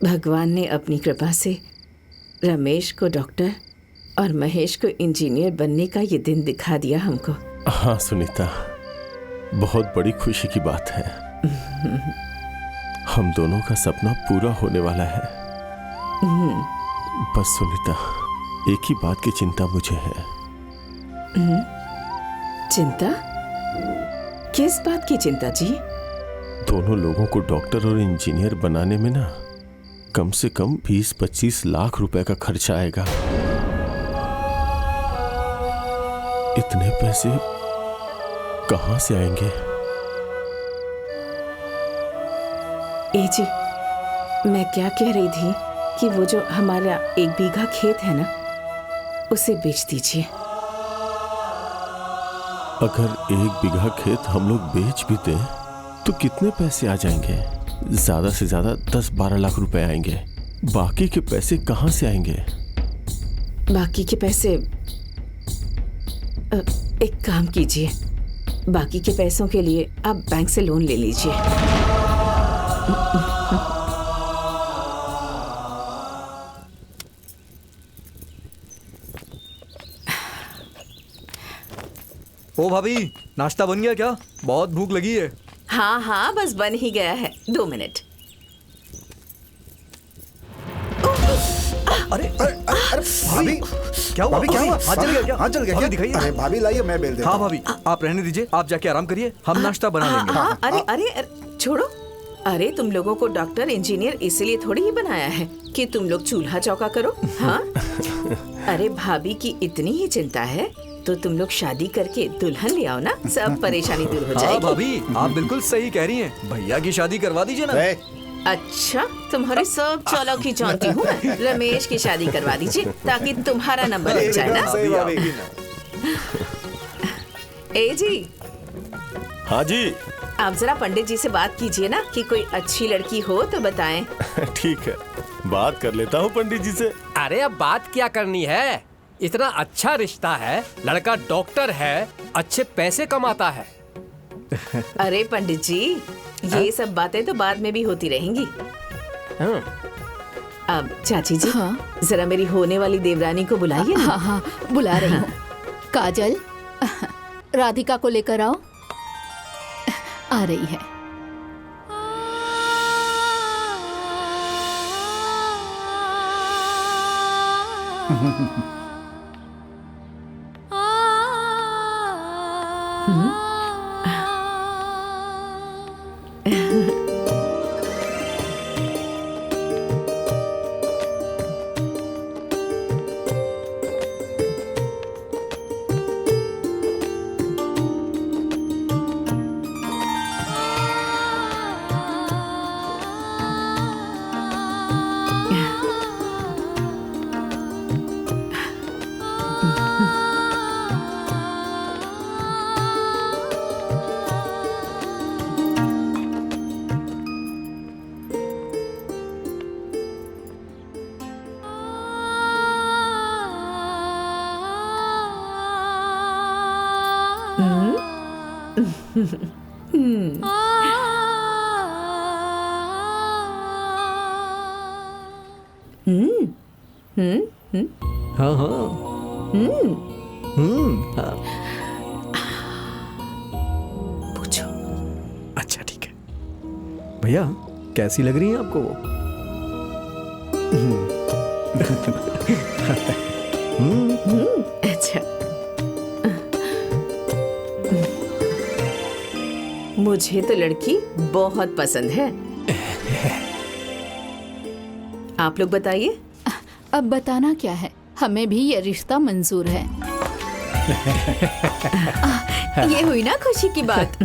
भगवान ने अपनी कृपा से रमेश को डॉक्टर और महेश को इंजीनियर बनने का ये दिन दिखा दिया हमको। हाँ सुनीता, बहुत बड़ी खुशी की बात है। हम दोनों का सपना पूरा होने वाला है। बस सुनीता, एक ही बात की चिंता मुझे है। चिंता? किस बात की चिंता जी? दोनों लोगों को डॉक्टर और इंजीनियर बनाने में ना कम से कम 20-25 लाख रुपए का खर्चा आएगा। इतने पैसे कहां से आएंगे? जी, मैं क्या कह रही थी कि वो जो हमारा 1 बीघा खेत है ना, उसे बेच दीजिए। अगर 1 बीघा खेत हम लोग बेच भी दें तो कितने पैसे आ जाएंगे? ज्यादा से ज्यादा 10-12 लाख रुपए आएंगे। बाकी के पैसे कहां से आएंगे? बाकी के पैसे, एक काम कीजिए, बाकी के पैसों के लिए आप बैंक से लोन ले लीजिए। ओ भाभी, नाश्ता बन गया क्या? बहुत भूख लगी है। हाँ हाँ, बस बन ही गया है, 2 मिनट। अरे भाभी, क्या हुआ? भाभी क्या हुआ? हाथ जल गया क्या? हाथ जल गया क्या? दिखाइए। अरे भाभी लाइए, मैं बेल देता हाँ हूँ। भाभी, आप रहने दीजिए, आप जाके आराम करिए, हम नाश्ता बना लेंगे। हाँ, अरे छोड़ो। अरे तुम लोगों को डॉक्टर इंजीनियर इसलिए थोड़ी ही बनाया है कि तुम लोग चूल्हा चौका करो। हाँ? अरे भाभी की इतनी ही चिंता है तो तुम लोग शादी करके दुल्हन ले आओ ना, सब परेशानी दूर हो हाँ जाएगी। भाभी, आप बिल्कुल सही कह रही हैं। भैया की शादी करवा दीजिए ना। अच्छा, तुम्हारे सब चालों की जानती हूँ मैं। रमेश की शादी करवा दीजिए ताकि तुम्हारा नंबर लग जाए ना। सही भाभी। ए जी। हाँ जी। आप जरा पंडित जी से बात कीजिए ना कि कोई अच्छी लड़की हो तो बताएं। ठीक है, बात कर लेता हूँ पंडित जी से। अरे अब बात क्या करनी है? इतना अच्छा रिश्ता है, लड़का डॉक्टर है, अच्छे पैसे कमाता है। अरे पंडित जी, ये सब बातें तो बाद में भी होती रहेंगी। अब चाची जी, हाँ? जरा मेरी होने वाली देवरानी को बुलाइए ना। हाँ हाँ, बुला रही हूँ। काजल, राधिका को लेकर आओ। आ रही है। हाँ हाँ। पूछो। अच्छा ठीक है। भैया, कैसी लग रही है आपको वो? अच्छा, मुझे तो लड़की बहुत पसंद है। आप लोग बताइए। अब बताना क्या है, हमें भी ये रिश्ता मंजूर है। ये हुई ना खुशी की बात।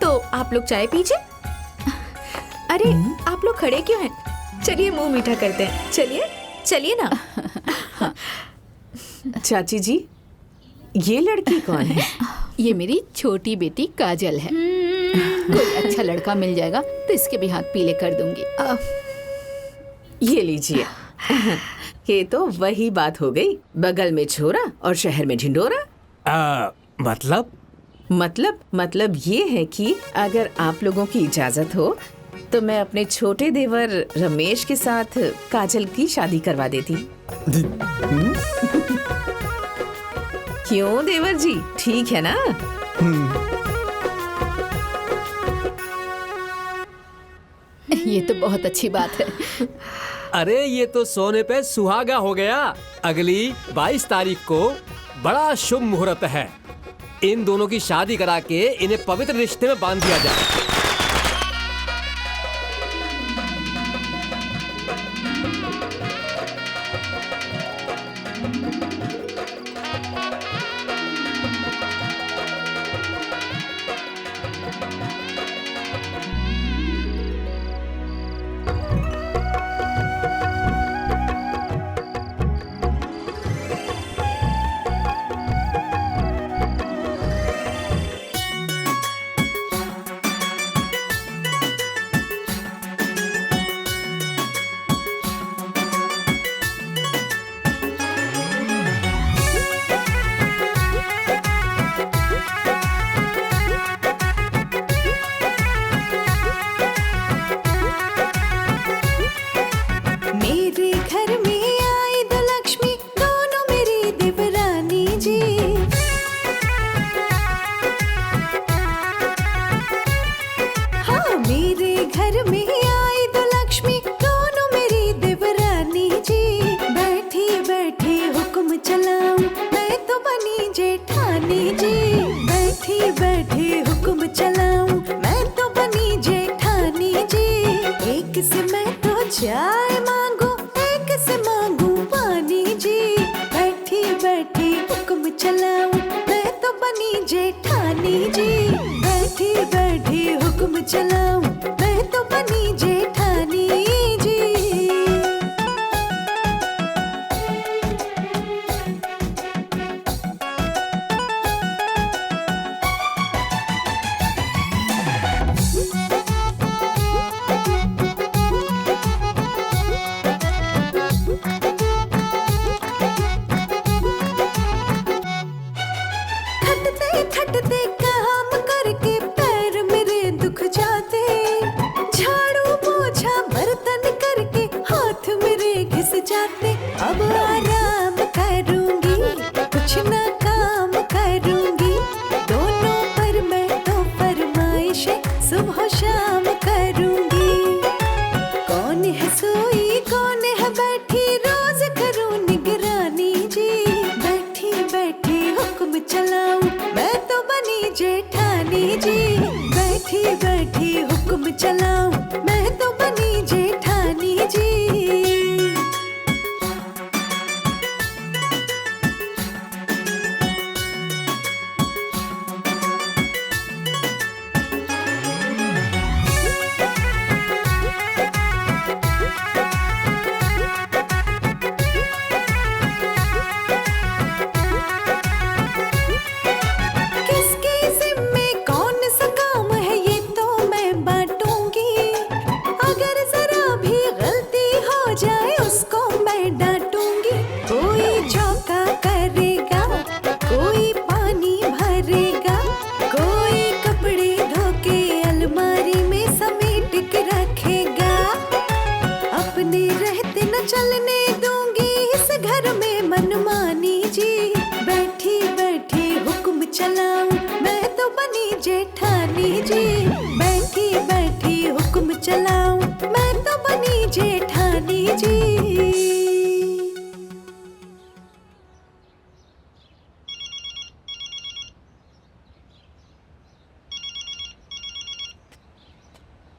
तो आप लोग चाय पीजिए। अरे आप लोग खड़े क्यों हैं? चलिए मुंह मीठा करते हैं। चलिए चलिए ना। चाची जी, ये लड़की कौन है? ये मेरी छोटी बेटी काजल है। कोई अच्छा लड़का मिल जाएगा तो इसके भी हाथ पीले कर दूंगी। ये लीजिए। ये तो वही बात हो गई, बगल में छोरा और शहर में ढिंडोरा। मतलब मतलब ये है कि अगर आप लोगों की इजाजत हो तो मैं अपने छोटे देवर रमेश के साथ काजल की शादी करवा देती। क्यों देवर जी, ठीक है ना? ये तो बहुत अच्छी बात है। अरे ये तो सोने पे सुहागा हो गया। अगली 22 तारीख को बड़ा शुभ मुहूर्त है। इन दोनों की शादी करा के इन्हें पवित्र रिश्ते में बांध दिया जाए। चाय मांगू, एक से मांगू पानी जी। बैठी बैठी हुक्म चलाऊं, मैं तो बनी जेठानी जी। बैठी बैठी हुक्म चलाऊं, मैं तो बनी जेठानी जी। खटते काम करके पैर मेरे दुख जाते। झाड़ू पोछा बर्तन करके हाथ मेरे घिस जाते। अब आराम करूंगी, कुछ ना काम करूंगी। दोनों पर मैं तो फरमाइशें सुबह शाम करूंगी। कौन है सोई कौन है बैठी, रोज करूं निगरानी जी। बैठी बैठी हुक्म चलाऊं, मैं तो बनी जेठानी जी। बैठी बैठी हुक्म चलाऊं, मैं तो बनी जेठानी जी। किसके ज़िम्मे कौन सा काम है ये तो मैं बांटूंगी। अगर जरा भी गलती हो जाए उसको मैं डांटूंगी। कोई चौका करेगा, कोई पानी भरेगा, कोई कपड़े धो के अलमारी में समेट के रखेगा। अपने रहते न चलने दूंगी इस घर में मनमानी जी। बैठी बैठी हुक्म चलाऊं, मैं तो बनी जेठानी जी। बैठी बैठी हुक्म चलाऊं, मैं तो बनी जेठानी जी।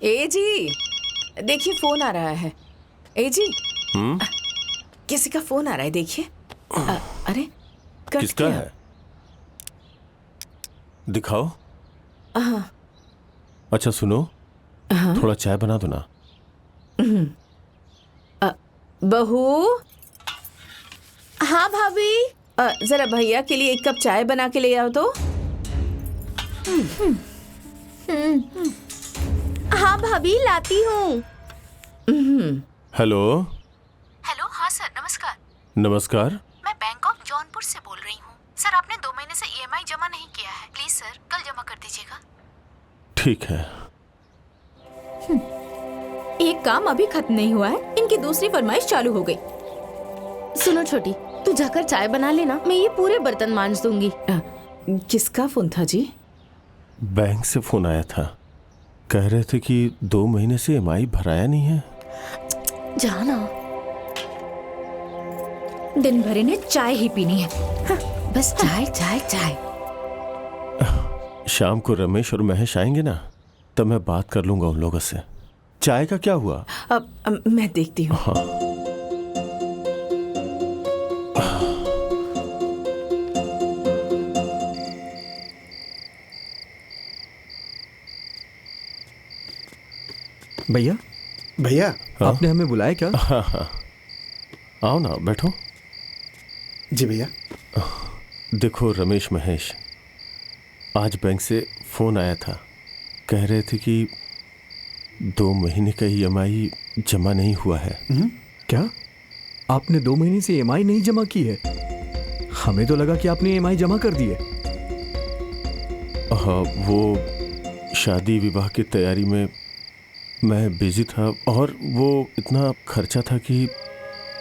ए जी, देखिए फोन आ रहा है। ए जी, किसी का फोन आ रहा है, देखिए। अरे कट किसका गया। है? दिखाओ। हाँ। अच्छा सुनो, थोड़ा चाय बना दो ना। बहू, हाँ भाभी। जरा भैया के लिए एक कप चाय बना के ले आओ तो। हाँ भाभी, लाती हूँ। हेलो। हेलो, हाँ सर, नमस्कार। नमस्कार। मैं बैंक ऑफ जौनपुर से बोल रही हूँ। सर, आपने 2 महीने से EMI जमा नहीं किया है। प्लीज सर, कल जमा कर दीजिएगा। ठीक है। एक काम अभी खत्म नहीं हुआ है, इनकी दूसरी फरमाइश चालू हो गई। सुनो छोटी, तू जाकर चाय बना लेना, मैं ये पूरे बर्तन मांज दूंगी। किसका फोन था जी? बैंक से फोन आया था, कह रहे थे कि 2 महीने से EMI भराया नहीं है। जाना। दिन भर इन्हें चाय ही पीनी है। बस चाय चाय चाय। शाम को रमेश और महेश आएंगे ना, तब मैं बात कर लूंगा उन लोगों से। चाय का क्या हुआ? अब मैं देखती हूँ। हाँ। भैया भैया आपने हमें बुलाया क्या? हाँ हाँ, आओ ना, बैठो। जी भैया। देखो रमेश महेश, आज बैंक से फोन आया था, कह रहे थे कि 2 महीने का EMI जमा नहीं हुआ है। क्या आपने 2 महीने से EMI नहीं जमा की है? हमें तो लगा कि आपने EMI जमा कर दी है। हाँ, वो शादी विवाह की तैयारी में मैं बिजी था और वो इतना खर्चा था कि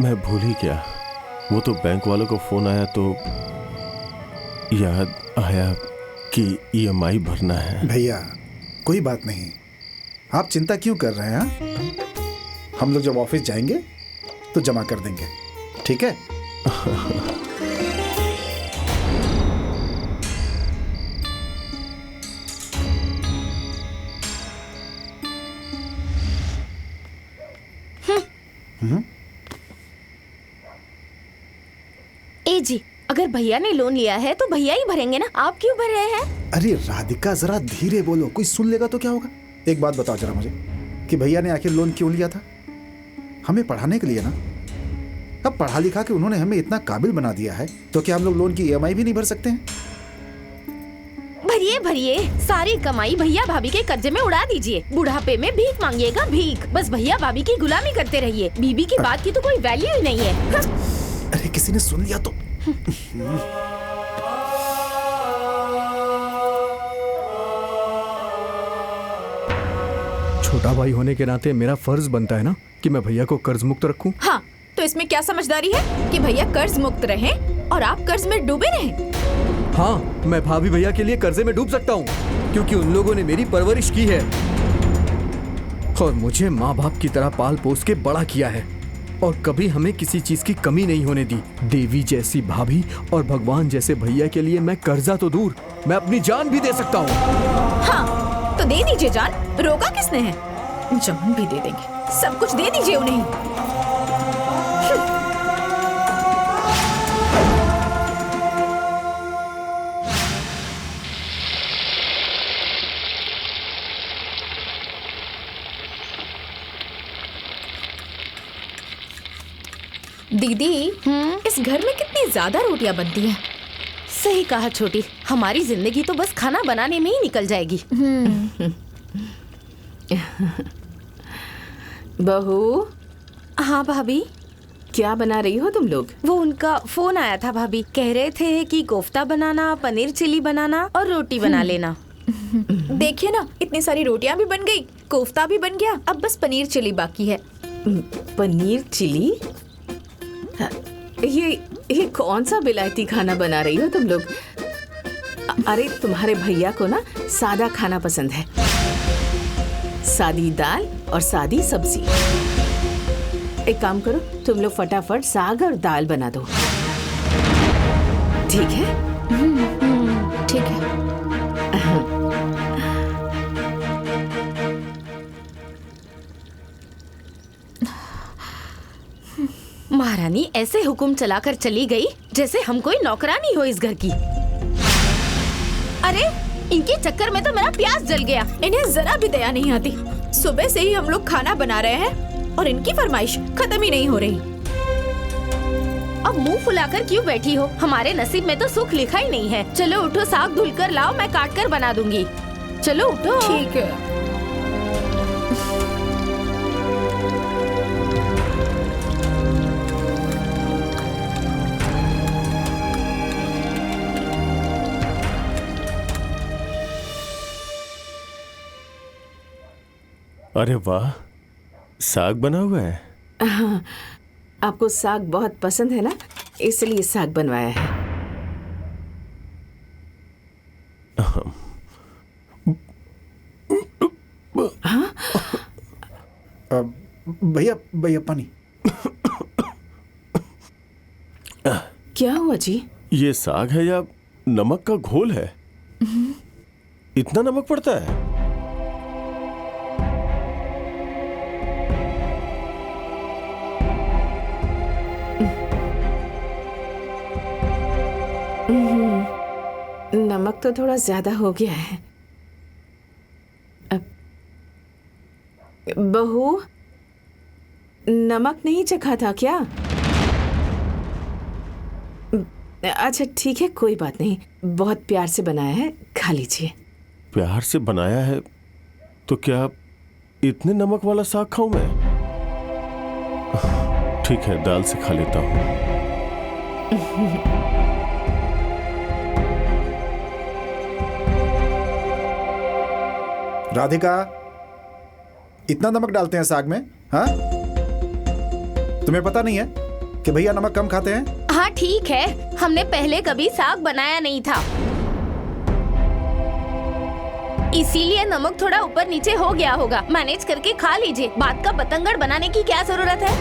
मैं भूल ही गया। वो तो बैंक वालों को फोन आया तो याद आया कि EMI भरना है। भैया कोई बात नहीं, आप चिंता क्यों कर रहे हैं? हम लोग जब ऑफिस जाएंगे तो जमा कर देंगे, ठीक है? ए जी, अगर भैया ने लोन लिया है तो भैया ही भरेंगे ना, आप क्यों भर रहे हैं? अरे राधिका जरा धीरे बोलो, कोई सुन लेगा तो क्या होगा। एक बात बताओ जरा मुझे कि भैया ने आखिर लोन क्यों लिया था? हमें पढ़ाने के लिए ना। अब पढ़ा लिखा के उन्होंने हमें इतना काबिल बना दिया है तो क्या हम लोग लोन की EMI भी नहीं भर सकते हैं? भरिए भरिए, सारी कमाई भैया भाभी के कर्जे में उड़ा दीजिए। बुढ़ापे में भीख मांगिएगा, भीख। बस भैया भाभी की गुलामी करते रहिए। बीबी की बात की तो कोई वैल्यू ही नहीं है। अरे किसी ने सुन लिया तो। छोटा भाई होने के नाते मेरा फर्ज बनता है ना कि मैं भैया को कर्ज मुक्त रखूं। हाँ, तो इसमें क्या समझदारी है कि भैया कर्ज मुक्त रहें और आप कर्ज में डूबे रहें? हाँ, मैं भाभी भैया के लिए कर्जे में डूब सकता हूँ क्योंकि उन लोगों ने मेरी परवरिश की है और मुझे माँ बाप की तरह पाल पोस के बड़ा किया है और कभी हमें किसी चीज की कमी नहीं होने दी। देवी जैसी भाभी और भगवान जैसे भैया के लिए मैं कर्जा तो दूर, मैं अपनी जान भी दे सकता हूँ। हाँ, तो दे दीजिए जान, रोका किसने है? जान भी दे देंगे, सब कुछ दे दीजिए उन्हें। दीदी, इस घर में कितनी ज्यादा रोटियां बनती हैं। सही कहा छोटी, हमारी जिंदगी तो बस खाना बनाने में ही निकल जाएगी। बहू। हाँ भाभी। क्या बना रही हो तुम लोग? वो उनका फोन आया था भाभी, कह रहे थे कि कोफ्ता बनाना, पनीर चिली बनाना और रोटी बना लेना। देखिए ना, इतनी सारी रोटियां भी बन गई, कोफ्ता भी बन गया, अब बस पनीर चिली बाकी है। पनीर चिली? ये कौन सा बिलायती खाना बना रही हो तुम लोग? अरे तुम्हारे भैया को ना सादा खाना पसंद है, सादी दाल और सादी सब्जी। एक काम करो, तुम लोग फटाफट साग और दाल बना दो, ठीक है? ठीक है। महारानी ऐसे हुक्म चलाकर चली गई जैसे हम कोई नौकरानी हो इस घर की। अरे इनके चक्कर में तो मेरा प्यास जल गया। इन्हें जरा भी दया नहीं आती। सुबह से ही हम लोग खाना बना रहे हैं और इनकी फरमाइश खत्म ही नहीं हो रही। अब मुंह फुलाकर क्यों बैठी हो? हमारे नसीब में तो सुख लिखा ही नहीं है। चलो उठो, साग धुलकर लाओ, मैं काट कर बना दूंगी। चलो उठो। ठीक है। अरे वाह, साग बना हुआ है? हाँ, आपको साग बहुत पसंद है ना, इसलिए साग बनवाया है। भैया भैया पानी। क्या हुआ जी? ये साग है या नमक का घोल है? इतना नमक पड़ता है? नमक तो थोड़ा ज्यादा हो गया है। बहू, नमक नहीं चखा था क्या? अच्छा ठीक है, कोई बात नहीं, बहुत प्यार से बनाया है, खा लीजिए। प्यार से बनाया है तो क्या इतने नमक वाला साग खाऊं मैं? ठीक है, दाल से खा लेता हूं। राधिका, इतना नमक डालते हैं साग में? हाँ, तुम्हें पता नहीं है कि भैया नमक कम खाते हैं? हाँ ठीक है, हमने पहले कभी साग बनाया नहीं था, इसीलिए नमक थोड़ा ऊपर नीचे हो गया होगा। मैनेज करके खा लीजिए, बात का बतंगड़ बनाने की क्या जरूरत है?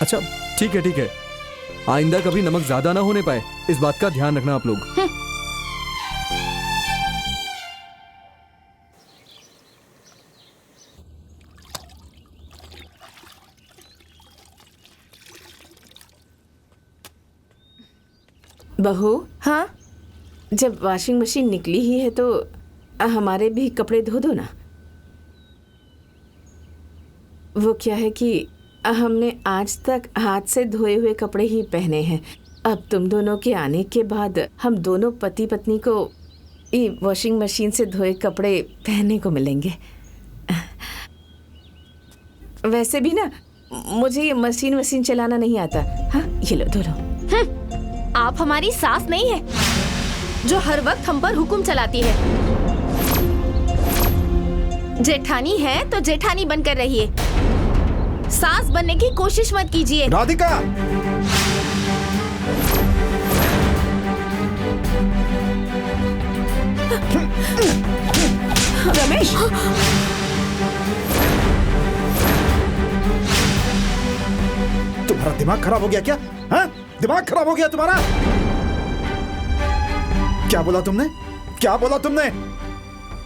अच्छा ठीक है, आइंदा कभी नमक ज्यादा ना होने पाए, इस बात का ध्यान रखना आप लोग। बहू, हाँ जब वॉशिंग मशीन निकली ही है तो हमारे भी कपड़े धो दो ना। वो क्या है कि हमने आज तक हाथ से धोए हुए कपड़े ही पहने हैं। अब तुम दोनों के आने के बाद हम दोनों पति पत्नी को ये वॉशिंग मशीन से धोए कपड़े पहनने को मिलेंगे। वैसे भी ना मुझे ये मशीन चलाना नहीं आता। हाँ, ये लो, धो लो। आप हमारी सास नहीं है जो हर वक्त हम पर हुक्म चलाती है। जेठानी है तो जेठानी बनकर रहिए, सास बनने की कोशिश मत कीजिए। राधिका, रमेश, तुम्हारा दिमाग खराब हो गया क्या? हाँ, दिमाग खराब हो गया तुम्हारा? क्या बोला तुमने? क्या बोला तुमने?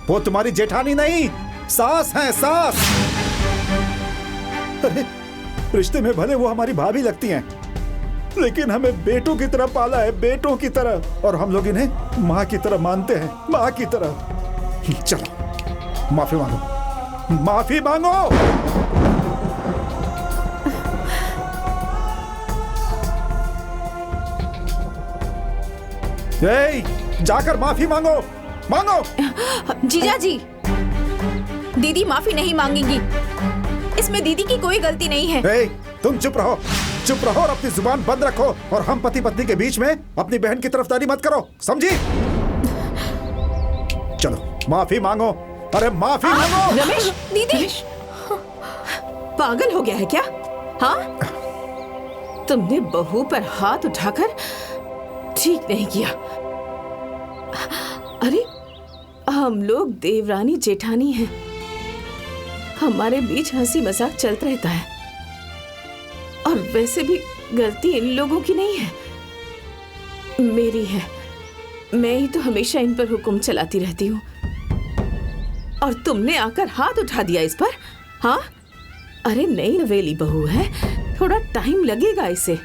वो तुम्हारी जेठानी नहीं, सास है, सास। अरे, रिश्ते में भले वो हमारी भाभी लगती हैं, लेकिन हमें बेटों की तरह पाला है, बेटों की तरह, और हम लोग इन्हें माँ की तरह मानते हैं, माँ की तरह। चलो, माफी मांगो, माफी मांगो। ए, जाकर माफी मांगो, मांगो। जीजा जी, दीदी माफी नहीं मांगेंगी, इसमें दीदी की कोई गलती नहीं है। ए, तुम चुप रहो, चुप रहो और अपनी जुबान बंद रखो, और हम पति पत्नी के बीच में अपनी बहन की तरफदारी मत करो, समझी? चलो माफी मांगो, अरे माफी मांगो। रमेश, दीदी, पागल हो गया है क्या? हाँ, तुमने बहू पर हाथ उठाकर ठीक नहीं किया। अरे, हम लोग देवरानी जेठानी हैं, हमारे बीच हंसी मजाक चलता रहता है, और वैसे भी गलती इन लोगों की नहीं है, मेरी है। मैं ही तो हमेशा इन पर हुक्म चलाती रहती हूँ, और तुमने आकर हाथ उठा दिया इस पर। हाँ, अरे नई नवेली बहू है, थोड़ा टाइम लगेगा इसे,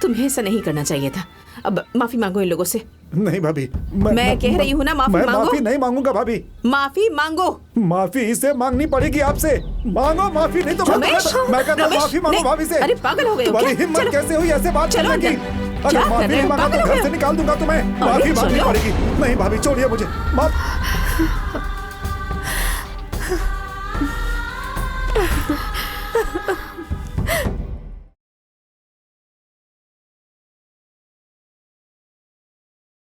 तुम्हें ऐसा नहीं करना चाहिए था। अब माफी मांगो इन लोगों से। नहीं भाभी, मैं कह रही हूँ ना, माफी मैं मांगो। माफी नहीं मांगूंगा भाभी, माफी मांगो। माफी इसे मांगनी पड़ेगी आपसे, मांगो माफी, नहीं तो रमेश, मैं कहता हूँ रमेश, माफी मांगो नहीं, भाभी से। अरे पागल हो गए हो तुम्हारी क्या? हिम्मत चलो, कैसे हुई ऐसे बात चलो करने की? अंदर। अगर क्या माफी कर रहे नहीं हो? मांगा पागल तो हो घर गए से हो? निकाल दूंगा तुम्हें। माफी मांगनी चलो। पड़ेगी। नहीं भाभी, छोड़िए मुझे, माफ।